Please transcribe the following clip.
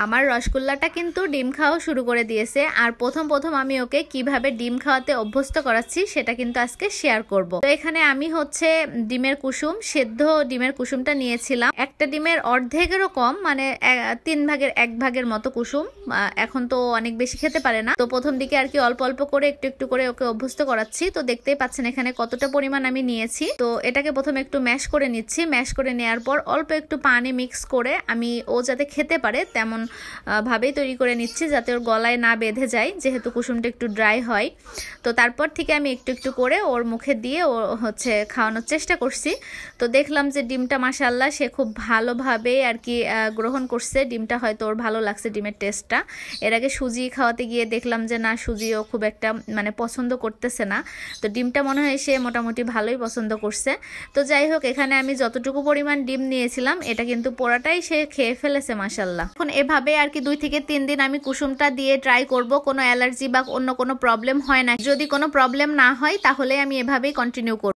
আমার রসগোল্লাটা কিন্তু ডিম খাওয়া শুরু করে দিয়েছে। আর প্রথম প্রথম আমি ওকে কিভাবে ডিম খাওয়াতে অভ্যস্ত করাচ্ছি সেটা কিন্তু আজকে শেয়ার করব। তো এখানে আমি হচ্ছে ডিমের কুসুম, সেদ্ধ ডিমের কুসুমটা নিয়েছিলাম। একটা ডিমের অর্ধেকেরও কম, মানে 3 ভাগের 1 ভাগের মতো কুসুম। এখন তো অনেক বেশি খেতে পারে না, তো প্রথম দিকে আর কি অল্প অল্প করে একটু একটু করে ওকে অভ্যস্ত করাচ্ছি। তো দেখতেই পাচ্ছেন এখানে কতটা পরিমাণ আমি নিয়েছি। তো এটাকে প্রথমে একটু ম্যাশ করে নিচ্ছি। ম্যাশ করে নেওয়ার পর অল্প একটু পানি মিক্স করে আমি ও যাতে খেতে পারে তেমন ভাবেই তৈরি করে নিচ্ছি, যাতে ওর গলায় না বেঁধে যায়, যেহেতু কুসুমটা একটু ড্রাই হয়। তো তারপর থেকে আমি একটু একটু করে ওর মুখে দিয়ে ও হচ্ছে খাওয়ানোর চেষ্টা করছি। তো দেখলাম যে ডিমটা মাশাআল্লাহ সে খুব ভালোভাবে আর কি গ্রহণ করছে। ডিমটা হয়তো ওর ভালো লাগছে, ডিমের টেস্টটা। এর আগে সুজি খাওয়াতে গিয়ে দেখলাম যে না, সুজিও খুব একটা মানে পছন্দ করতেছে না। তো ডিমটা মনে হয় সে মোটামুটি ভালোই পছন্দ করছে। তো যাই হোক, এখানে আমি যতটুকু পরিমাণ ডিম নিয়েছিলাম এটা কিন্তু পুরোটাই সে খেয়ে ফেলেছে মাশাআল্লাহ। এখন এভাবে আর কি 2 থেকে 3 দিন আমি কুসুমটা দিয়ে ট্রাই করব। কোনো অ্যালার্জি বা অন্য কোনো প্রবলেম হয় না, যদি কোনো প্রবলেম না হয় তাহলে আমি এভাবেই কন্টিনিউ করব।